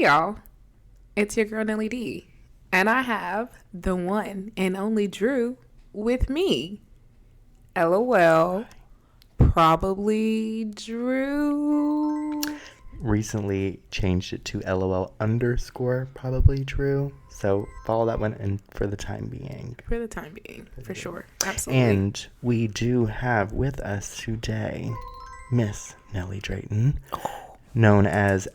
Hey y'all, it's your girl Nelly D, and I have the one and only Drew with me. LOL, probably Drew. Recently changed it to LOL underscore probably Drew. So follow that one and for the time being. For the time being, for sure. Absolutely. And we do have with us today Miss Nelly Drayton, known as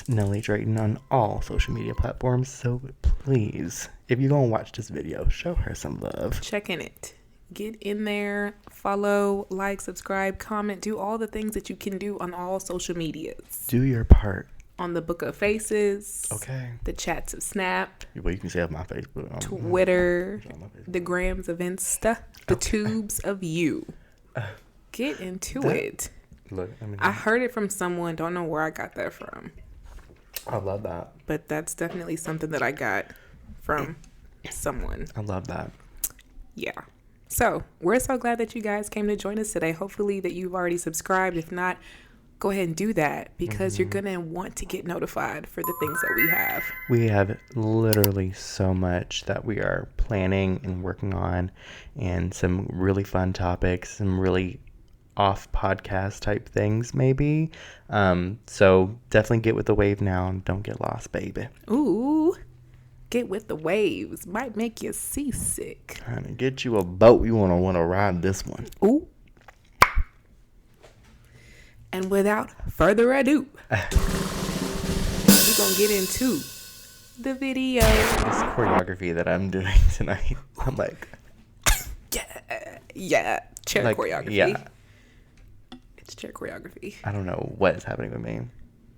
@Nelly Drayton on all social media platforms. So please, if you're going to watch this video, show her some love. Check in it. Get in there, follow, like, subscribe, comment, do all the things that you can do on all social medias. Do your part. On the Book of Faces. Okay. The chats of Snap. Well, you can say on my Facebook. Twitter. The grams of Insta. The tubes of you. Get into it. Look, I heard it from someone. Don't know where I got that from. I love that. But that's definitely something that I got from someone. I love that. Yeah. So we're so glad that you guys came to join us today. Hopefully that you've already subscribed. If not, go ahead and do that because you're going to want to get notified for the things that we have. We have literally so much that we are planning and working on, and some really fun topics, some really off podcast type things maybe. So definitely get with the wave now and don't get lost, baby. Ooh. Get with the waves. Might make you seasick. Honey, get you a boat. You want to ride this one. Ooh. And without further ado, we're going to get into the video. This choreography that I'm doing tonight. I'm like... Yeah. Chair like, choreography. Yeah. It's chair choreography. I don't know what is happening with me.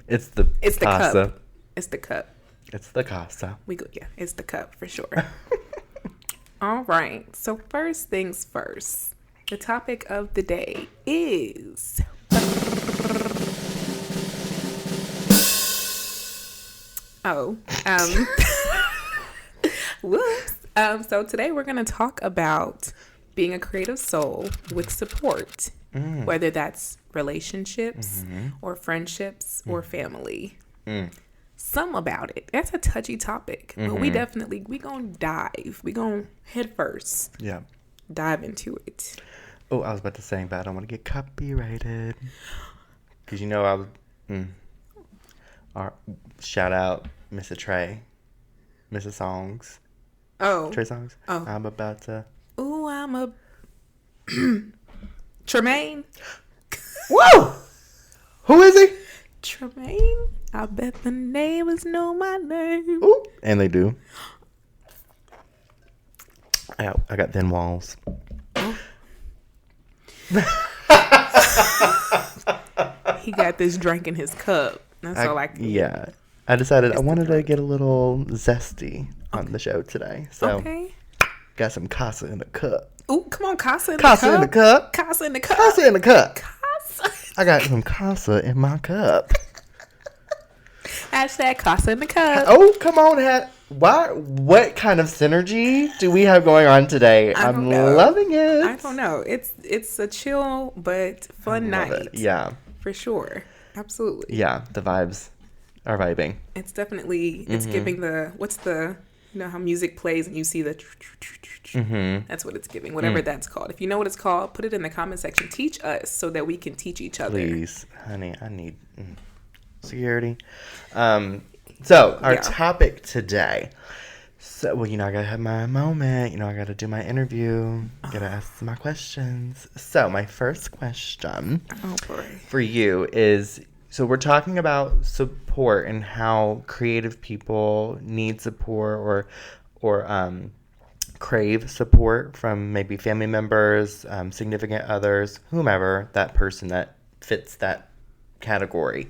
It's the cup. It's the cup. It's the casa. It's the cup for sure. All right. So first things first. The topic of the day is... Whoops. So today we're going to talk about being a creative soul with support, whether that's relationships or friendships or family. Some about it. That's a touchy topic, but we gonna dive. We gonna head first. Yeah. Dive into it. Oh, I was about to say, but I don't want to get copyrighted. Because you know shout out Mr. Trey. Mr. Songs. Oh. Trey Songs. Oh. I'm about to... Ooh, I'm a... Tremaine. Whoa! Who is he? Tremaine. I bet the neighbors know my name. Ooh. And they do. I got thin walls. He got this drink in his cup. That's all I can. Yeah. I decided I wanted to get a little zesty on the show today. So got some casa in the cup. Ooh, come on, casa in the Casa cup. in the cup. Casa in the cup. Casa in the cup. Casa. I got some casa in my cup. Hashtag casa in the cup. Oh, come on, what kind of synergy do we have going on today? I'm loving it. I don't know. It's a chill but fun night. Yeah. For sure. Absolutely. Yeah, the vibes are vibing. It's definitely, it's giving you know how music plays and you see the that's what it's giving, whatever that's called. If you know what it's called, put it in the comment section. Teach us so that we can teach each other. Please, honey, I need security. So our topic today. So, well, I gotta have my moment. I gotta do my interview. Gotta ask my questions. So my first question for you is, so we're talking about support and how creative people need support or crave support from maybe family members, significant others, whomever that person that fits that category.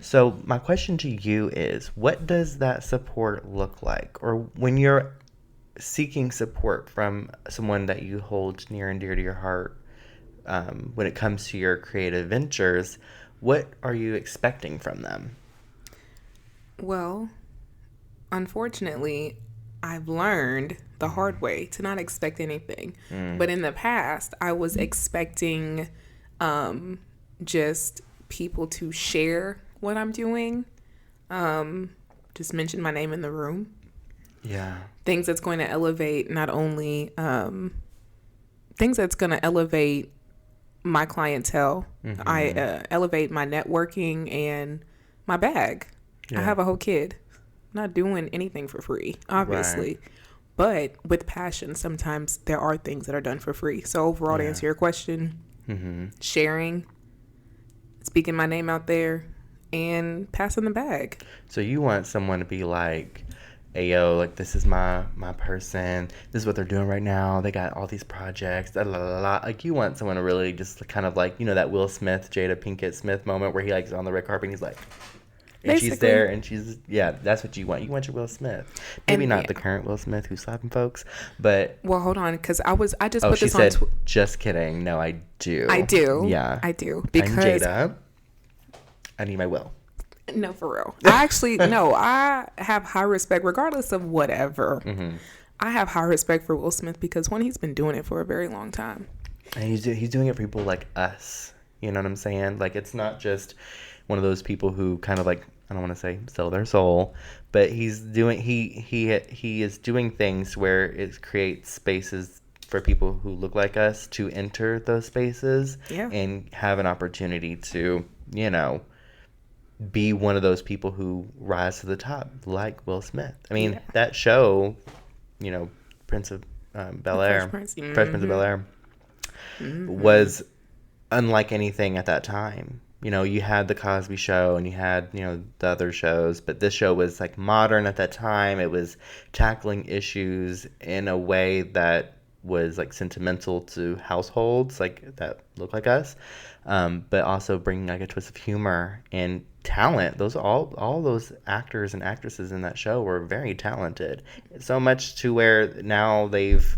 So my question to you is, what does that support look like? Or when you're seeking support from someone that you hold near and dear to your heart, when it comes to your creative ventures, what are you expecting from them? Well, unfortunately, I've learned the hard way to not expect anything. But in the past, I was expecting just people to share what I'm doing, just mention my name in the room. Yeah. Things that's going to elevate not only things that's going to elevate my clientele. I elevate my networking and my bag. I have a whole kid. I'm not doing anything for free, obviously. Right. But with passion, sometimes there are things that are done for free. So overall, to answer your question, sharing, speaking my name out there, and passing the bag. So you want someone to be like, hey, yo, like, this is my person. This is what they're doing right now. They got all these projects. La, la, la, la. Like, you want someone to really just kind of like, you know, that Will Smith, Jada Pinkett Smith moment where he like is on the red carpet and he's like, and basically, she's there and she's, that's what you want. You want your Will Smith. Maybe not the current Will Smith who's slapping folks, but. Well, hold on, because I just put she this said, on. Just kidding. No, I do. I do. Yeah. I do. Because. I'm Jada. I need my Will. No, for real. I actually, no, I have high respect, regardless of whatever. I have high respect for Will Smith because, one, he's been doing it for a very long time. And he's doing it for people like us. You know what I'm saying? Like, it's not just one of those people who kind of like, I don't want to say sell their soul, but he's doing, he is doing things where it creates spaces for people who look like us to enter those spaces and have an opportunity to, you know, be one of those people who rise to the top, like Will Smith. I mean, that show, you know, Prince of Bel-Air, Fresh Prince of Bel-Air, was unlike anything at that time. You know, you had the Cosby Show and you had, you know, the other shows, but this show was like modern at that time. It was tackling issues in a way that was like sentimental to households like that look like us, but also bringing like a twist of humor and talent. Those all those actors and actresses in that show were very talented, so much to where now they've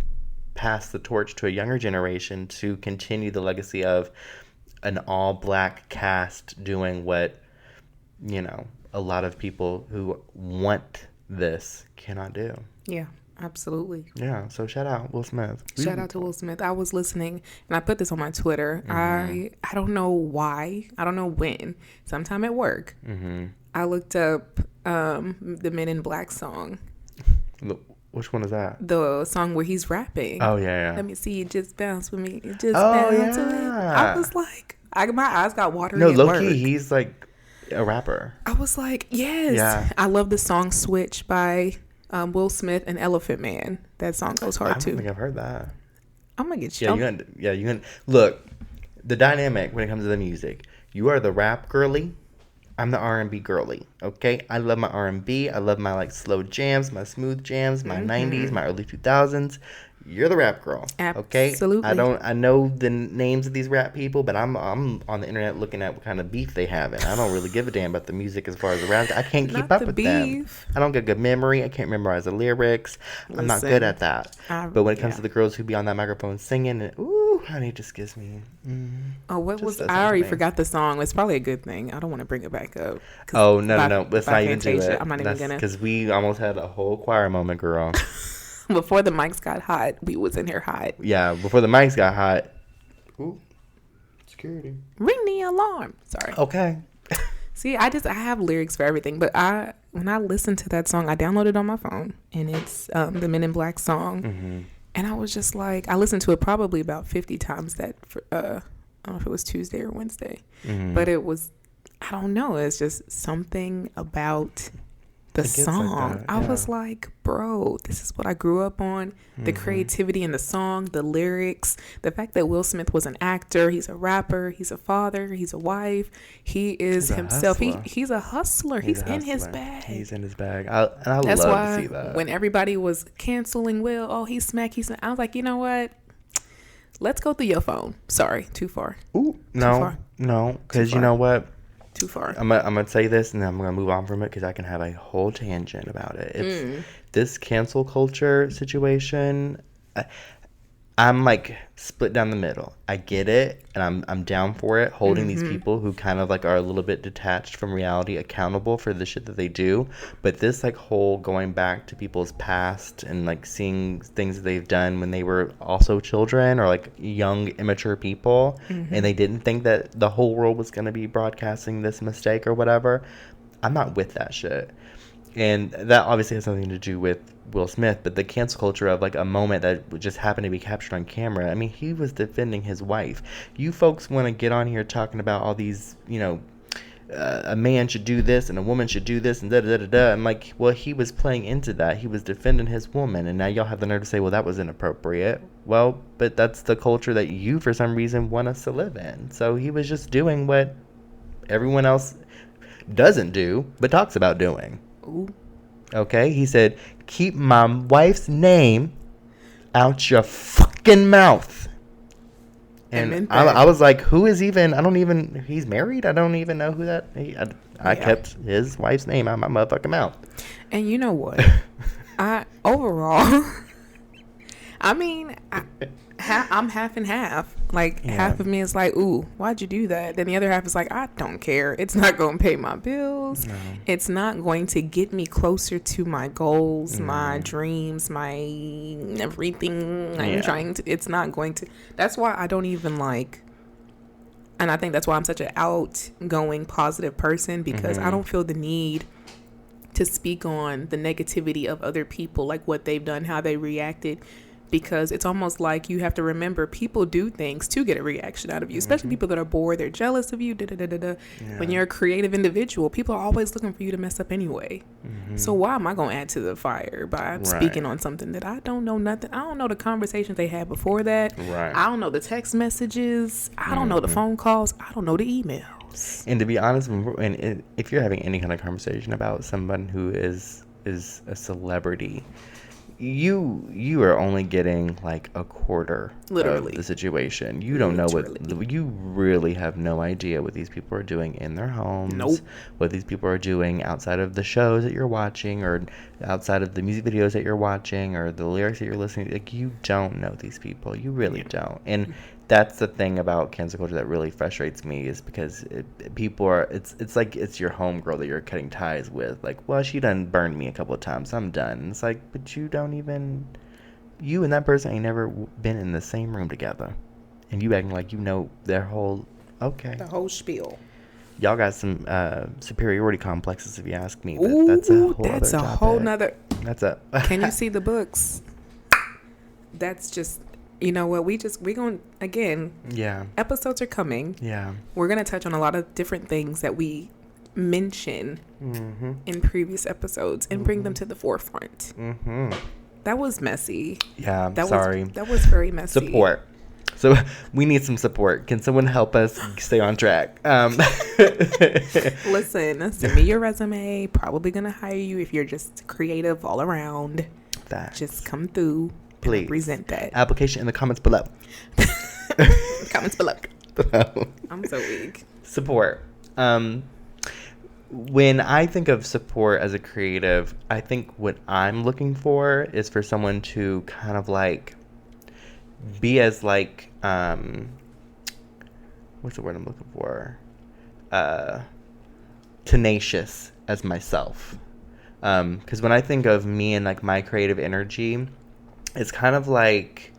passed the torch to a younger generation to continue the legacy of an all-black cast doing what, you know, a lot of people who want this cannot do. Yeah, absolutely. Yeah, so shout out Will Smith. Shout out to Will Smith. I was listening, and I put this on my Twitter. I don't know why. I don't know when. Sometime at work, I looked up the Men in Black song. Which one is that? The song where he's rapping. Oh, yeah. Let me see you just bounce with me. You just bounce with me. I was like, my eyes got watery. No, low-key, he's like a rapper. I was like, yes. Yeah. I love the song Switch by Will Smith and Elephant Man. That song goes hard, too. I don't think I've heard that. I'm going to get you. You can. Look, the dynamic when it comes to the music. You are the rap girly. I'm the R&B girly, okay? I love my R&B. I love my like slow jams, my smooth jams, my 90s, my early 2000s. You're the rap girl, okay? Absolutely. I know the names of these rap people, but I'm on the internet looking at what kind of beef they have, and I don't really give a damn about the music as far as the rap. I can't keep up with them. I don't get good memory. I can't memorize the lyrics. I'm not good at that. But when it comes to the girls who be on that microphone singing, and, ooh, honey, it just gives me. I already forgot the song. It's probably a good thing. I don't want to bring it back up. Oh no! Let's not even do it. I'm not even gonna. Because we almost had a whole choir moment, girl. Before the mics got hot, we was in here hot. Yeah, before the mics got hot. Ooh, security. Ring the alarm. Sorry. Okay. See, I have lyrics for everything, but when I listened to that song, I downloaded it on my phone, and it's the Men in Black song, and I was just like, I listened to it probably about 50 times I don't know if it was Tuesday or Wednesday, but it was, I don't know, it's just something about the song. Like that, yeah. I was like, bro, this is what I grew up on. The creativity in the song, the lyrics, the fact that Will Smith was an actor, he's a rapper, he's a father, he's a wife, he's himself. He's a hustler. He's in his bag. He's in his bag. That's love why to see that. When everybody was canceling Will, oh, he's smack, I was like, you know what? Let's go through your phone. Sorry, too far. Ooh, no, because you know what? Too far. I'm gonna say this and then I'm gonna move on from it because I can have a whole tangent about it. It's this cancel culture situation. I'm like split down the middle. I get it, and I'm down for it. Holding these people who kind of like are a little bit detached from reality accountable for the shit that they do. But this like whole going back to people's past and like seeing things that they've done when they were also children or like young immature people, and they didn't think that the whole world was gonna be broadcasting this mistake or whatever. I'm not with that shit. And that obviously has something to do with Will Smith, but the cancel culture of like a moment that just happened to be captured on camera. I mean, he was defending his wife. You folks want to get on here talking about all these, a man should do this and a woman should do this and da da da da. I'm like, well, he was playing into that. He was defending his woman, and now y'all have the nerve to say, well, that was inappropriate. Well, but that's the culture that you, for some reason, want us to live in. So he was just doing what everyone else doesn't do, but talks about doing. Ooh. Okay? He said, keep my wife's name out your fucking mouth. And I was like, who is even, he's married? I don't even know who that, I kept his wife's name out my motherfucking mouth. And you know what? Overall, I mean, I'm half and half. Like, half of me is like, ooh, why'd you do that? Then the other half is like, I don't care. It's not going to pay my bills. No. It's not going to get me closer to my goals, my dreams, my everything I'm trying to. It's not going to. That's why I don't even like. And I think that's why I'm such an outgoing, positive person, because I don't feel the need to speak on the negativity of other people, like what they've done, how they reacted. Because it's almost like you have to remember people do things to get a reaction out of you, especially people that are bored, they're jealous of you. Yeah. When you're a creative individual, people are always looking for you to mess up anyway. So why am I going to add to the fire by speaking on something that I don't know nothing? I don't know the conversations they had before that. Right. I don't know the text messages. I don't know the phone calls. I don't know the emails. And to be honest, and if you're having any kind of conversation about someone who is a celebrity, you are only getting like a quarter of the situation. You don't know you really have no idea what these people are doing in their homes, what these people are doing outside of the shows that you're watching or outside of the music videos that you're watching or the lyrics that you're listening to. Like, you don't know these people. You really don't. And that's the thing about cancel culture that really frustrates me, is because people are, it's like it's your homegirl that you're cutting ties with. Like, well, she done burned me a couple of times, I'm done. And it's like, but you and that person ain't never been in the same room together, and you acting like you know their whole, the whole spiel. Y'all got some superiority complexes, if you ask me. But that's a whole nother. That's a. Can you see the books? That's just. You know what? We going to, again, episodes are coming. Yeah. We're going to touch on a lot of different things that we mention in previous episodes and bring them to the forefront. That was messy. Yeah, sorry. That was very messy. Support. So we need some support. Can someone help us stay on track? Listen, send me your resume. Probably going to hire you if you're just creative all around. Just come through. Please present that application in the comments below. Comments below. I'm so weak. Support. When I think of support as a creative, I think what I'm looking for is for someone to kind of like be as like what's the word I'm looking for? Tenacious as myself. Because when I think of me and like my creative energy, it's kind of like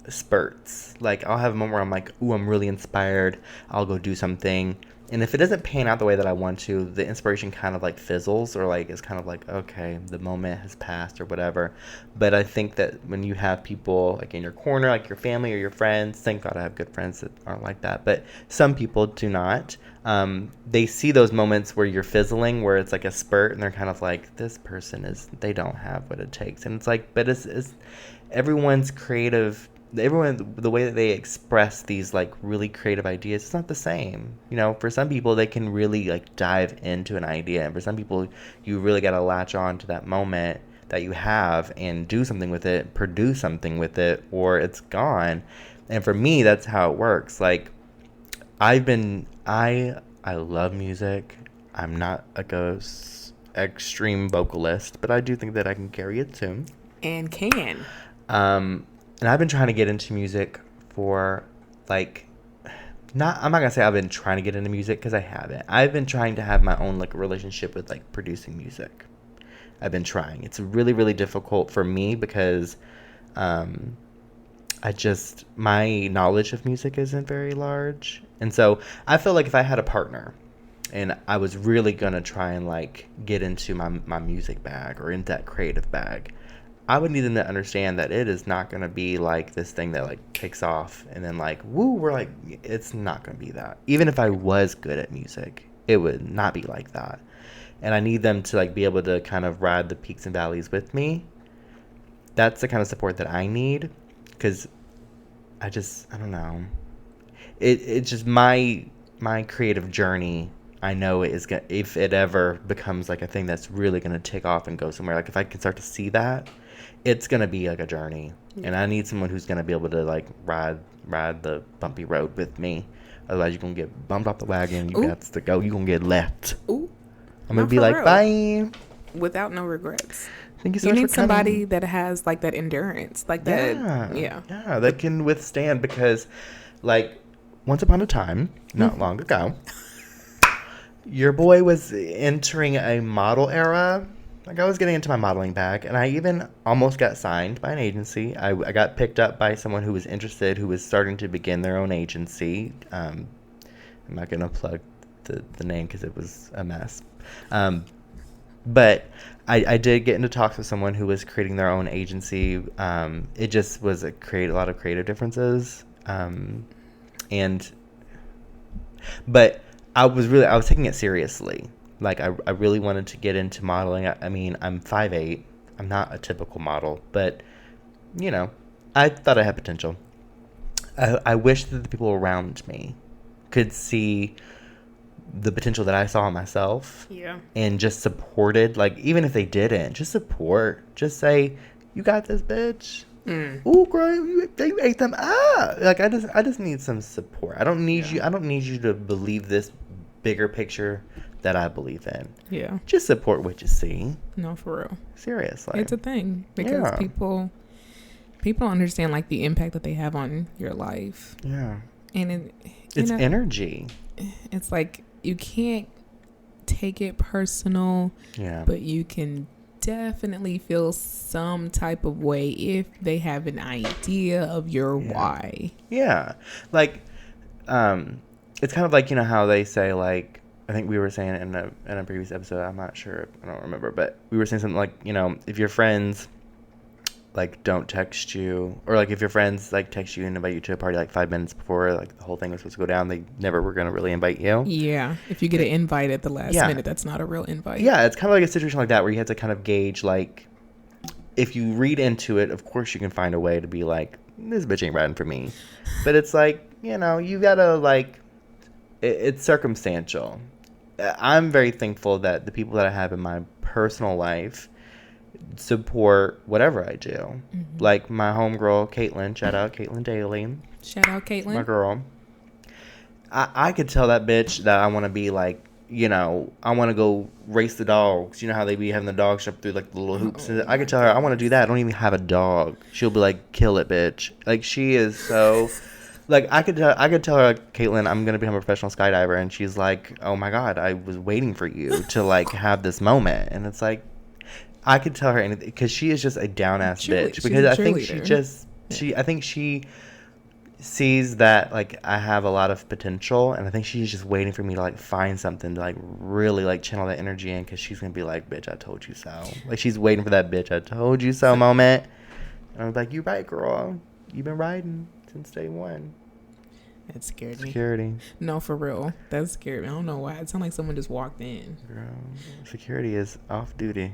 spurts. Like, I'll have a moment where I'm like, ooh, I'm really inspired. I'll go do something. And if it doesn't pan out the way that I want to, the inspiration kind of like fizzles, or like it's kind of like, okay, the moment has passed or whatever. But I think that when you have people like in your corner, like your family or your friends, thank God I have good friends that aren't like that. But some people do not. They see those moments where you're fizzling, where it's like a spurt, and they're kind of like, this person they don't have what it takes. And it's like, but it's everyone's creative. Everyone, the way that they express these like really creative ideas, it's not the same. You know, for some people they can really like dive into an idea, and for some people you really got to latch on to that moment that you have and do something with it, produce something with it, or it's gone. And for me, that's how it works. Like, I love music. I'm not like a extreme vocalist, but I do think that I can carry a tune. And can. And I've been trying to get into music for, like, I'm not going to say I've been trying to get into music, because I haven't. I've been trying to have my own, like, relationship with, like, producing music. I've been trying. It's really, really difficult for me because my knowledge of music isn't very large. And so I feel like if I had a partner and I was really gonna try and like get into my music bag or into that creative bag, I would need them to understand that it is not gonna be like this thing that like takes off and then like woo, we're like, it's not gonna be that. Even if I was good at music, it would not be like that. And I need them to like be able to kind of ride the peaks and valleys with me. That's the kind of support that I need, because I don't know. It's just my creative journey. I know it is gonna, if it ever becomes like a thing that's really gonna take off and go somewhere. Like if I can start to see that, it's gonna be like a journey, and I need someone who's gonna be able to like ride the bumpy road with me. Otherwise, you're gonna get bumped off the wagon. You got to go. You're gonna get left. Ooh. I'm gonna be like, real. Bye. Without no regrets. Thank you so much. You need need somebody that has like that endurance, like that. Yeah, that can withstand, because, like, once upon a time, not long ago, your boy was entering a model era. Like, I was getting into my modeling bag, and I even almost got signed by an agency. I got picked up by someone who was interested, who was starting to begin their own agency. I'm not gonna plug the name because it was a mess. But I did get into talks with someone who was creating their own agency. It just was a lot of creative differences. But I was taking it seriously. Like, I really wanted to get into modeling. I mean, I'm 5'8". I'm not a typical model, but, you know, I thought I had potential. I wish that the people around me could see the potential that I saw in myself. Yeah. And just supported, like, even if they didn't, just support. Just say, you got this, bitch. Ooh, girl, you ate them up. Like, I just need some support. I don't need you. I don't need you to believe this bigger picture that I believe in. Yeah. Just support what you see. No, for real. Seriously. It's a thing, because people understand like the impact that they have on your life. Yeah. And it's energy. It's like, you can't take it personal. Yeah. But you can definitely feel some type of way if they have an idea of your why. Yeah. Like, it's kind of like, you know how they say, like, I think we were saying in a previous episode, I'm not sure, I don't remember, but we were saying something like, you know, if your friends like don't text you, or like if your friends like text you and invite you to a party like 5 minutes before like the whole thing was supposed to go down, they never were going to really invite you. Yeah. If you get an invite at the last minute, that's not a real invite. Yeah. It's kind of like a situation like that where you have to kind of gauge, like, if you read into it, of course you can find a way to be like, this bitch ain't riding for me. But it's like, you know, you gotta like, it's circumstantial. I'm very thankful that the people that I have in my personal life support whatever I do. Mm-hmm. Like my homegirl, Caitlin. Shout out Caitlin Daly. Shout out Caitlin. My girl. I could tell that bitch that I want to be like, you know, I want to go race the dogs. You know how they be having the dogs jump through like the little hoops? I could tell her I want to do that. I don't even have a dog. She'll be like, kill it, bitch. Like, she is so... Like, I could tell her, Caitlin, I'm going to become a professional skydiver. And she's like, oh, my God, I was waiting for you to, like, have this moment. And it's like, I could tell her anything, because she is just a down-ass bitch. Because I think I think she sees that, like, I have a lot of potential. And I think she's just waiting for me to, like, find something to, like, really, like, channel that energy in. Because she's going to be like, bitch, I told you so. Like, she's waiting for that bitch, I told you so moment. And I'm like, you right, girl. You've been riding since day one. That scared me. Security. No, for real. That scared me. I don't know why. It sounded like someone just walked in. Girl, security is off duty.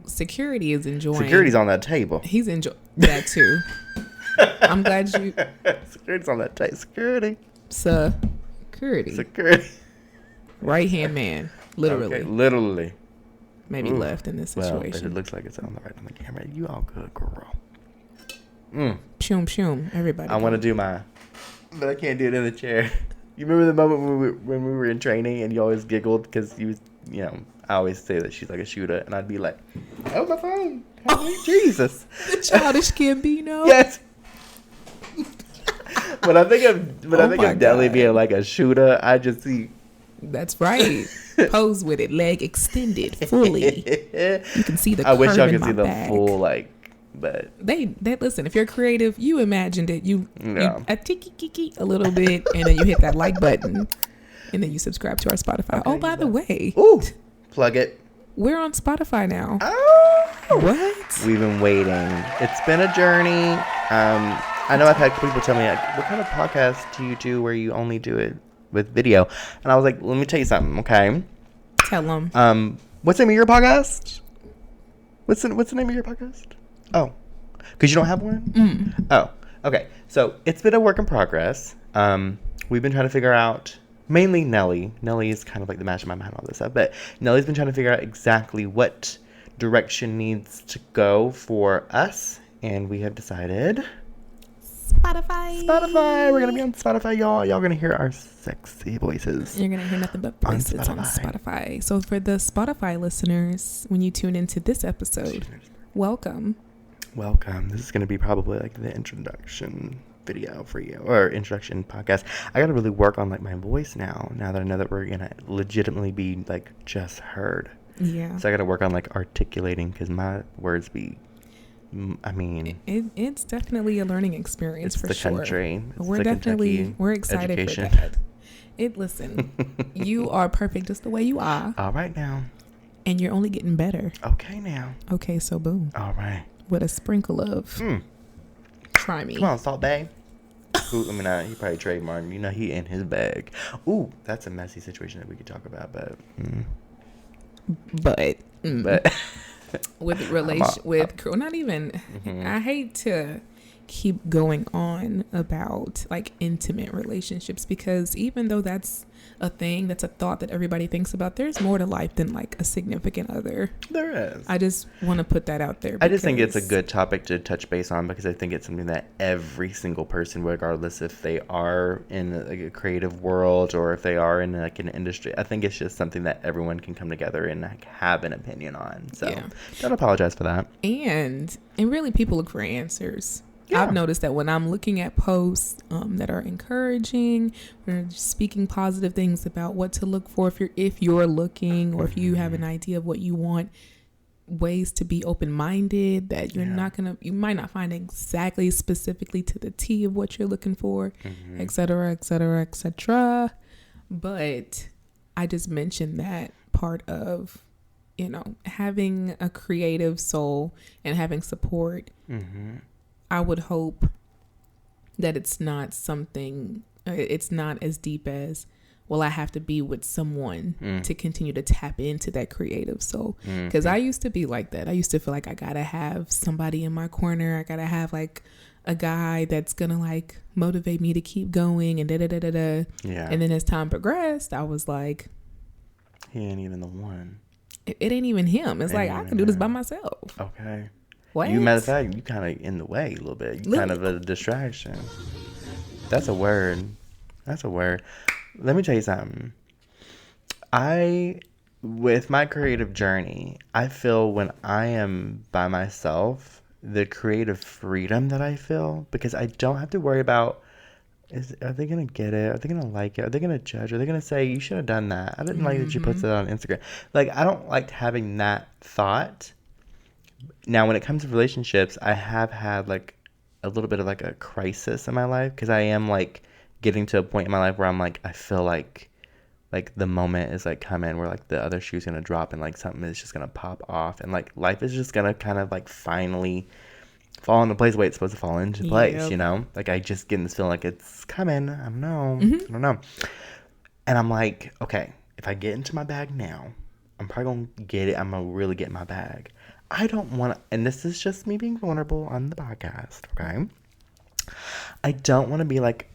Security is enjoying. Security's on that table. He's enjoying that too. I'm glad you. Security's on that table. Security. Security. Right hand man. Literally. Okay, literally. Maybe left in this situation. Well, but it looks like it's on the right on the camera. You all good, girl. Shoom. Everybody. I want to do my... But I can't do it in the chair. You remember the moment when we were in training and you always giggled because you know, I always say that she's like a shooter, and I'd be like, oh, my phone. Jesus. The childish Gambino. Yes. When I think of Nelly being like a shooter, I just see. That's right. Pose with it, leg extended fully. You can see the curve in my back. I wish y'all could see the full, like, but they listen. If you're creative, you imagined it. You a tiki a little bit, and then you hit that like button. And then you subscribe to our Spotify. Okay, by the way. Ooh, plug it. We're on Spotify now. Oh. What? We've been waiting. It's been a journey. I know I've had people tell me, like, what kind of podcast do you do where you only do it with video? And I was like, let me tell you something, okay? Tell them. What's the name of your podcast? What's the name of your podcast? Oh, because you don't have one? Oh, okay. So it's been a work in progress. We've been trying to figure out, mainly Nelly. Nelly is kind of like the mastermind behind all this stuff. But Nelly's been trying to figure out exactly what direction needs to go for us. And we have decided... Spotify. We're going to be on Spotify, y'all. Y'all going to hear our sexy voices. You're going to hear nothing but voices on Spotify. So for the Spotify listeners, when you tune into this episode, welcome. This is going to be probably like the introduction video for you, or introduction podcast. I got to really work on like my voice now that I know that we're going to legitimately be like just heard. Yeah. So I got to work on like articulating, because my words be... I mean, it's definitely a learning experience for sure. Country. We're excited education. for that. Listen, you are perfect just the way you are. All right now. And you're only getting better. Okay now. Okay, so boom. All right. With a sprinkle of try me. Come on, Salt Bae. Ooh, I mean, he probably trademarked. You know, he in his bag. Ooh, that's a messy situation that we could talk about, but. But. With not even I hate to keep going on about like intimate relationships, because even though that's a thing, that's a thought that everybody thinks about, there's more to life than like a significant other. There is. I just want to put that out there. I just think it's a good topic to touch base on, because I think it's something that every single person, regardless if they are in like a creative world or if they are in like an industry, I think it's just something that everyone can come together and like have an opinion on. So don't apologize for that. And really, people look for answers. Yeah. I've noticed that when I'm looking at posts that are encouraging, or speaking positive things about what to look for if you're looking, or if you have an idea of what you want, ways to be open-minded, that you might not find exactly specifically to the T of what you're looking for, et cetera, et cetera, et cetera. But I just mentioned that part of, having a creative soul and having support. I would hope that it's not as deep as, well, I have to be with someone to continue to tap into that creative soul. Because I used to be like that. I used to feel like I got to have somebody in my corner. I got to have like a guy that's going to like motivate me to keep going and da-da-da-da-da. Yeah. And then as time progressed, I was like, he ain't even the one. It ain't even him. It's like, I can do this by myself. Okay. What? Matter of fact, you kind of in the way a little bit. You kind of a distraction. That's a word. Let me tell you something. With my creative journey, I feel when I am by myself, the creative freedom that I feel, because I don't have to worry about, are they going to get it? Are they going to like it? Are they going to judge? Are they going to say, you should have done that? I didn't like that you posted that on Instagram. Like, I don't like having that thought. Now, when it comes to relationships, I have had like a little bit of like a crisis in my life, because I am like getting to a point in my life where I'm like, I feel like the moment is like coming where like the other shoe's gonna drop and like something is just gonna pop off, and like life is just gonna kind of like finally fall into place the way it's supposed to fall into place. Like I just get this feeling like it's coming. I don't know. And I'm like, okay, if I get into my bag now, I'm probably gonna get it. I'm gonna really get in my bag. I don't want to, and this is just me being vulnerable on the podcast, okay? I don't want to be like,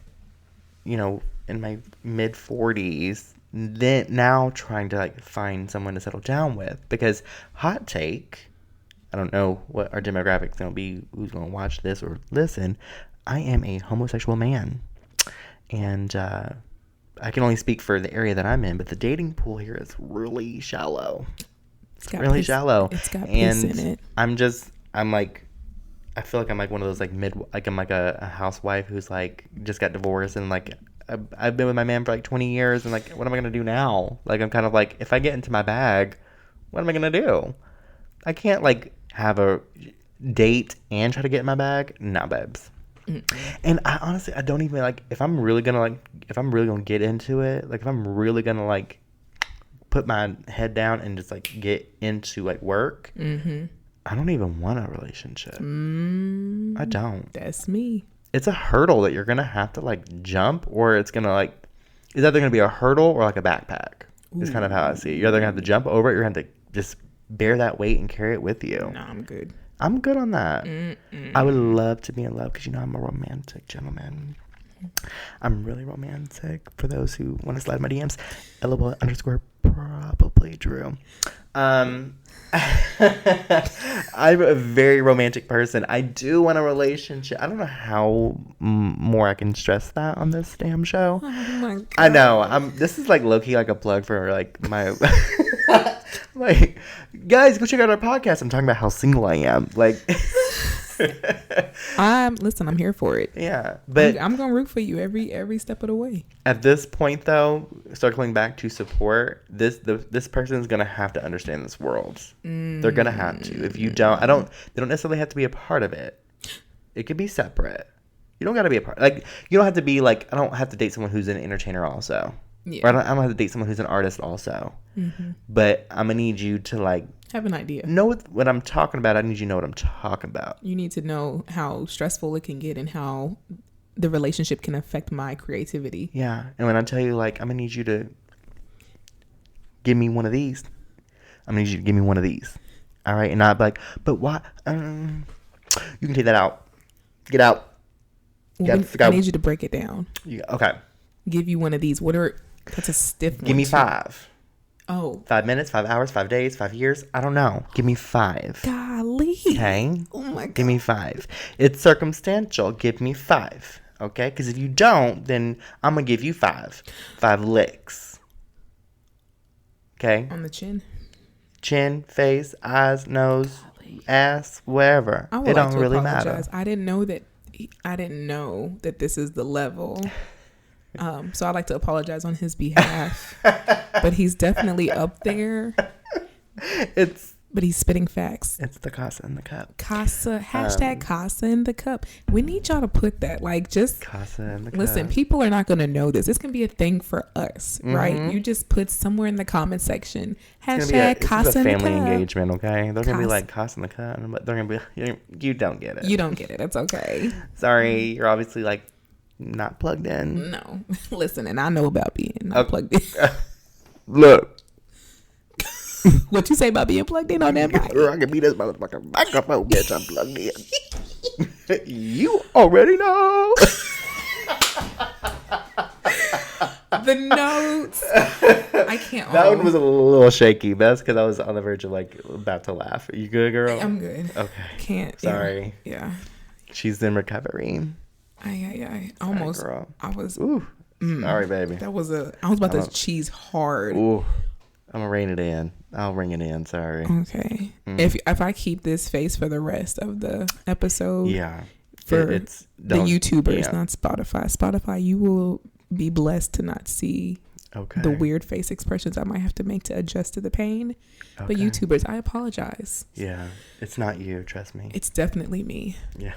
in my mid 40s, then now trying to like find someone to settle down with, because hot take, I don't know what our demographic's going to be, who's going to watch this or listen. I am a homosexual man, and I can only speak for the area that I'm in, but the dating pool here is really shallow. It's really shallow. It's got piss in it. I'm like, I feel like I'm like one of those like I'm like a housewife who's like just got divorced, and like I've been with my man for like 20 years, and like, what am I gonna do now? Like, I'm kind of like, if I get into my bag, what am I gonna do? I can't like have a date and try to get in my bag. Nah, babes. And I honestly, I don't even like, if I'm really gonna get into it, like if I'm really gonna like put my head down and just like get into like work, I don't even want a relationship. I don't. That's me. It's a hurdle that you're gonna have to like jump, or it's gonna like, it's either gonna be a hurdle or like a backpack. It's kind of how I see it. You're either gonna have to jump over it, you're gonna have to just bear that weight and carry it with you. No, I'm good. I'm good on that. I would love to be in love because, you know, I'm a romantic gentleman. I'm really romantic. For those who want to slide my DMs, LOL_probably Drew. I'm a very romantic person. I do want a relationship. I don't know how more I can stress that on this damn show. Oh my God. I know. This is like low-key like a plug for like my... like, guys, go check out our podcast. I'm talking about how single I am. Like... Listen, I'm here for it. Yeah, but I'm gonna root for you every step of the way. At this point, though, circling back to support, this person is gonna have to understand this world. They're gonna have to. If you don't, they don't necessarily have to be a part of it. It could be separate. You don't gotta be a part. Like, you don't have to be like, I don't have to date someone who's an entertainer also. Yeah. Or I don't have to date someone who's an artist also. But I'm gonna need you to like have an idea. Know what I'm talking about. I need you to know what I'm talking about. You need to know how stressful it can get and how the relationship can affect my creativity. Yeah. And when I tell you, like, I'm going to need you to give me one of these. I'm going to need you to give me one of these. All right? And I'd be like, but why? You can take that out. Get out. I need you to break it down. Okay. Give you one of these. That's a stiff one. Give me 5. Oh. 5 minutes, 5 hours, 5 days, 5 years. I don't know. Give me 5. Golly. Okay? Oh my God. Give me 5. It's circumstantial. Give me 5. Okay? Because if you don't, then I'm going to give you 5. 5 licks. Okay? On the chin? Chin, face, eyes, nose, ass, wherever. It don't really matter. I didn't know that this is the level. So I'd like to apologize on his behalf, but he's definitely up there. But he's spitting facts. It's the Casa in the Cup. Casa, hashtag Casa in the Cup. We need y'all to put that, like, just Casa in the Cup. Listen, people are not going to know this. This can be a thing for us, right? You just put somewhere in the comment section, hashtag Casa in the Cup. It's a family engagement, okay? They're going to be like, Casa in the Cup, but they're going to be, you don't get it. You don't get it. It's okay. Sorry, you're obviously like, not plugged in. No. Listen, and I know about being not plugged in. Look. What you say about being plugged in on that mic? I can be this motherfucking microphone, bitch. I'm plugged in. You already know. The notes. I can't. That one was a little shaky. That's because I was on the verge of like about to laugh. Are you good, girl? I'm good. Okay. Can't. Sorry. Yeah. She's in recovery. I almost. Sorry, girl. I was. Ooh. Sorry, baby. I was about to cheese hard. Ooh. I'm gonna rein it in. I'll ring it in. Sorry. Okay. If I keep this face for the rest of the episode, yeah, for the YouTubers, not Spotify. Spotify, you will be blessed to not see the weird face expressions I might have to make to adjust to the pain. Okay. But YouTubers, I apologize. Yeah, it's not you. Trust me. It's definitely me. Yeah.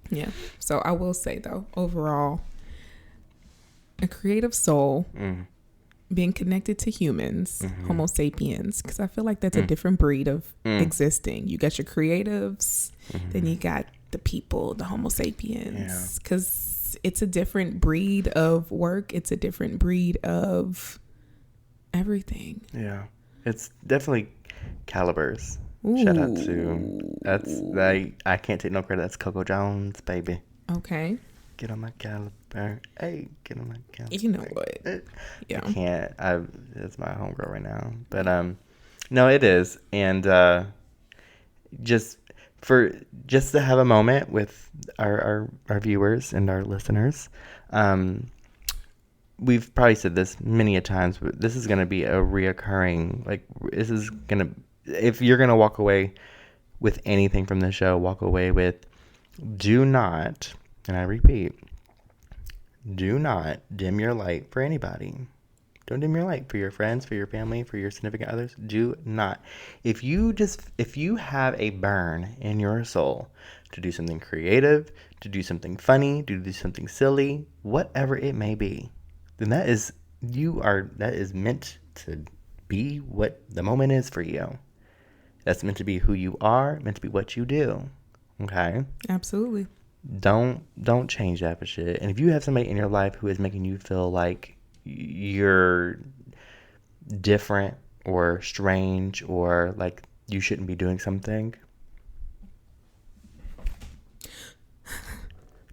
Yeah. So I will say though, overall, a creative soul. Being connected to humans, Homo sapiens, because I feel like that's a different breed of existing. You got your creatives, then you got the people, the Homo sapiens, because it's a different breed of work. It's a different breed of everything. Yeah, it's definitely calibers. Ooh. Shout out to I can't take no credit. That's Coco Jones, baby. Okay. Get on my caliber. Hey, get on my caliber. You know what? Yeah. I can't. It's my homegirl right now. But no, it is. And just to have a moment with our viewers and our listeners, we've probably said this many a times, but this is going to be a reoccurring, like, this is going to, if you're going to walk away with anything from the show, walk away with, do not, and I repeat, do not dim your light for anybody. Don't dim your light for your friends, for your family, for your significant others. Do not. If you have a burn in your soul to do something creative, to do something funny, to do something silly, whatever it may be, then that is meant to be what the moment is for you. That's meant to be who you are, meant to be what you do. Okay? Absolutely. Don't change that for shit. And if you have somebody in your life who is making you feel like you're different or strange or like you shouldn't be doing something,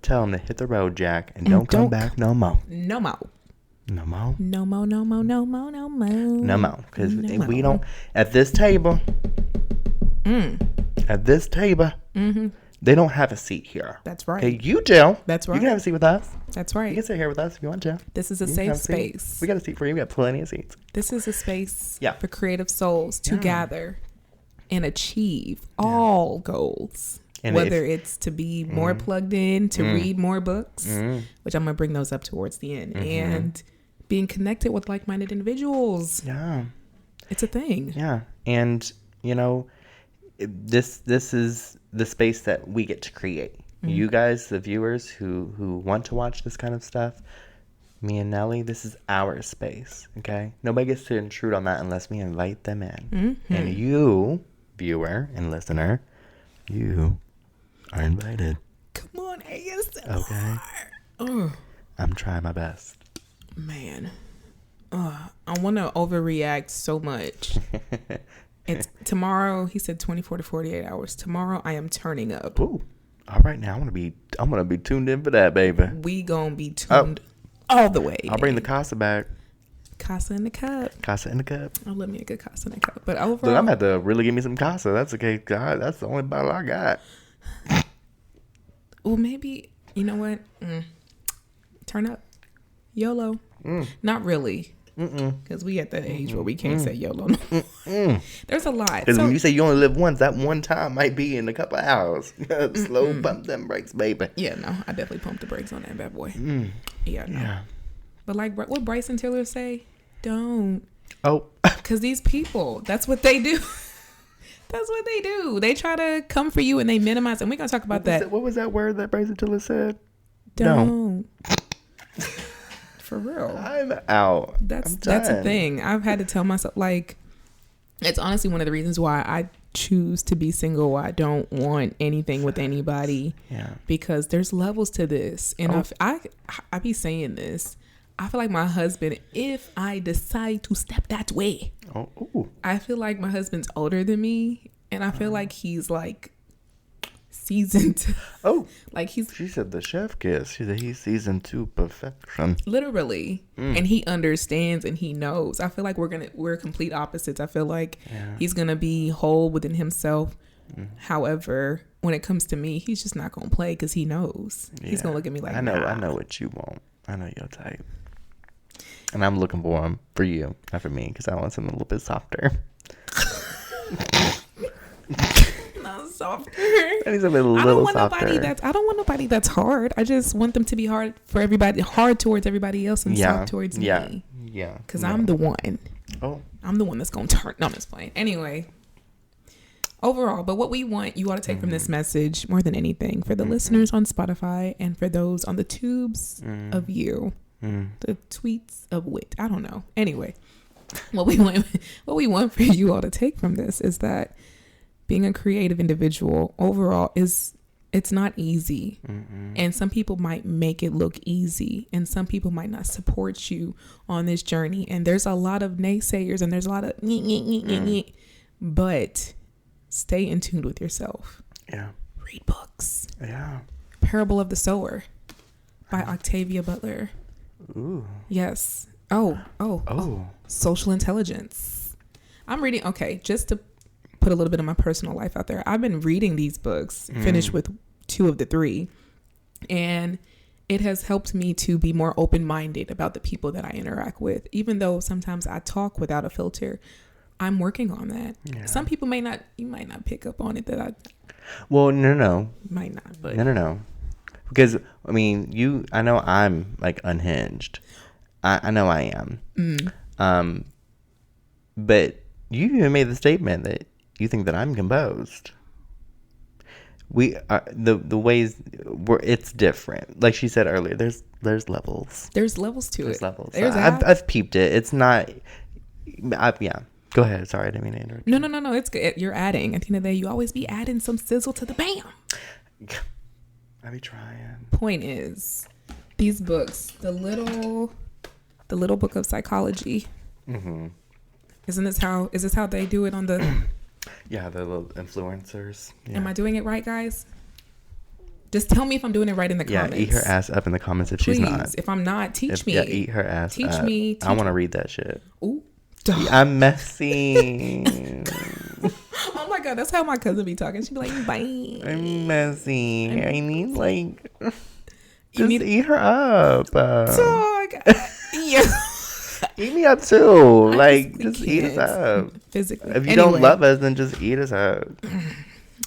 tell them to hit the road, Jack, and don't come back no more. No more. No more. No more, no more, no more, no more. No more. Because we don't, at this table, they don't have a seat here. That's right. Okay, you do. That's right. You can have a seat with us. That's right. You can sit here with us if you want to. This is a safe space. We got a seat for you. We got plenty of seats. This is a space for creative souls to gather and achieve all goals. And whether it's to be more plugged in, to read more books, which I'm going to bring those up towards the end, and being connected with like-minded individuals. Yeah. It's a thing. Yeah. And, you know, this is the space that we get to create. You guys, the viewers who want to watch this kind of stuff, me and Nelly, this is our space, okay? Nobody gets to intrude on that unless we invite them in. And you, viewer and listener, you are invited. Come on, ASMR. Okay. I'm trying my best. Man. I want to overreact so much. It's tomorrow. He said 24 to 48 hours. Tomorrow I am turning up. Ooh. All right, now I'm gonna be tuned in for that, baby. We gonna be tuned all the way. I'll bring the casa back. Casa in the cup. Casa in the cup. I love me a good casa in the cup. But overall, look, I'm gonna have to really give me some casa. That's okay. God, that's the only bottle I got. Well, maybe you know what? Turn up, YOLO. Not really. Because we at that age where we can't say YOLO. There's a lot. Because when you say you only live once, that one time might be in a couple of hours. Slow pump them brakes, baby. Yeah, no, I definitely pumped the brakes on that bad boy. Yeah, no. Yeah. But like what Bryson Tiller say, don't. Oh. Because these people, that's what they do. That's what they do. They try to come for you and they minimize. And we're going to talk about that. What was that word that Bryson Tiller said? Don't. For real. I'm out. That's a thing. I've had to tell myself, like, it's honestly one of the reasons why I choose to be single. I don't want anything with anybody. Yeah. Because there's levels to this. And I be saying this. I feel like my husband, if I decide to step that way, I feel like my husband's older than me. And I feel like he's like seasoned. Like she said the chef kiss. She said he's seasoned to perfection. Literally. And he understands and he knows. I feel like we're complete opposites. I feel like he's gonna be whole within himself. However, when it comes to me, he's just not gonna play because he knows. He's gonna look at me like, I know what you want. I know your type. And I'm looking for him for you, not for me, because I want something a little bit softer. Not softer. I need something a little softer. I don't want nobody that's hard. I just want them to be hard for everybody, hard towards everybody else and soft towards me. Yeah. Because I'm the one. I'm the one that's going to turn. No, I'm just playing. Anyway. Overall, but what we want you all to take from this message more than anything, for the listeners on Spotify and for those on the tubes of you, the tweets of wit. I don't know. Anyway, what we want for you all to take from this is that being a creative individual overall it's not easy. And some people might make it look easy and some people might not support you on this journey. And there's a lot of naysayers and there's a lot of but stay in tune with yourself. Yeah. Read books. Yeah. Parable of the Sower by Octavia Butler. Ooh. Yes. Oh. Social Intelligence. I'm reading. Okay, just to put a little bit of my personal life out there. I've been reading these books, finished with 2 of the 3. And it has helped me to be more open-minded about the people that I interact with. Even though sometimes I talk without a filter, I'm working on that. Yeah. Some people you might not pick up on it Well, no. Might not, but. No. Because, I mean, I know I'm like unhinged. I know I am. But you even made the statement that you think that I'm composed. We are the ways it's different. Like she said earlier, there's levels. There's levels to there's it. Levels. There's I've peeped it. It's not. Yeah. Go ahead. Sorry, I didn't mean to interrupt. No. It's good. You're adding. At the end of the day, you always be adding some sizzle to the bam. I be trying. Point is, these books, the little book of psychology. Mm-hmm. Is this how they do it on the? Yeah, the little influencers. Yeah. Am I doing it right, guys? Just tell me if I'm doing it right in the comments. Yeah, eat her ass up in the comments if Please, she's not. If I'm not, teach me. Yeah, eat her ass teach up. me. I want to read that shit. Ooh. I'm messy. Oh my God, that's how my cousin be talking. She be like, bye. I'm messy. I mean, like, just eat her up. Dog. Yeah. Eat me up too. Like, just eat us up. Physically. If you don't love us, then just eat us up.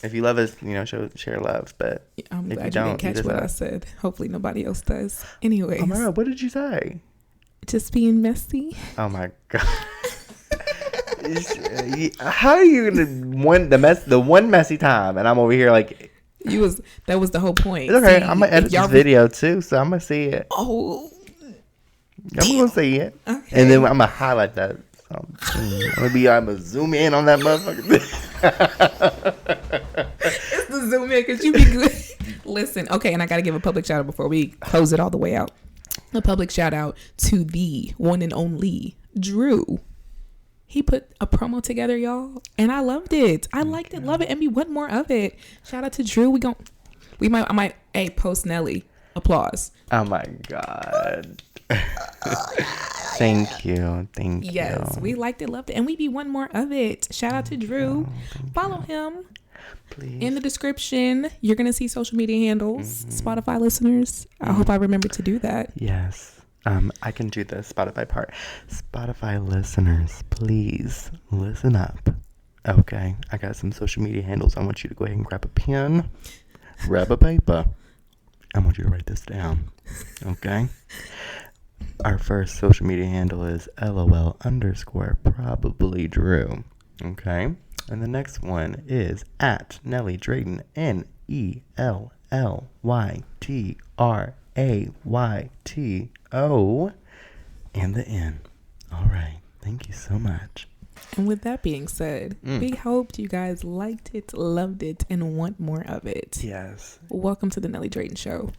If you love us, share love. But I'm if glad you don't, didn't catch what I said. Hopefully nobody else does. Anyways. Oh my God, what did you say? Just being messy. Oh my God. How are you gonna the one messy time, and I'm over here like that was the whole point. It's okay. I'm gonna edit this video too, so I'm gonna see it. Oh, I'm gonna see it, okay. And then I'm gonna highlight that. So, I'm gonna zoom in on that motherfucker. It's the zoom in because you be good. Listen, okay, and I gotta give a public shout out before we close it all the way out. A public shout out to the one and only Drew. He put a promo together, y'all, and I loved it. I liked it, love it, and we want more of it. Shout out to Drew. I might post Nelly. Applause. Oh my God. Thank you. Yes, we liked it, loved it, and we be one more of it. Shout out to Drew. Follow him. Please. In the description, you're gonna see social media handles. Spotify listeners, I hope I remember to do that. Yes. I can do the Spotify part. Spotify listeners, please listen up. Okay, I got some social media handles. I want you to go ahead and grab a pen, grab a paper. I want you to write this down. Okay. Our first social media handle is LOL_probably Drew. Okay. And the next one is at Nelly Drayton, NELLYTRAYTO, and the N. All right. Thank you so much. And with that being said, we hoped you guys liked it, loved it, and want more of it. Yes. Welcome to the Nelly Drayton Show,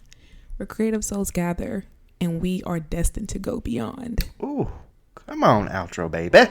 where creative souls gather, and we are destined to go beyond. Ooh, come on, outro, baby.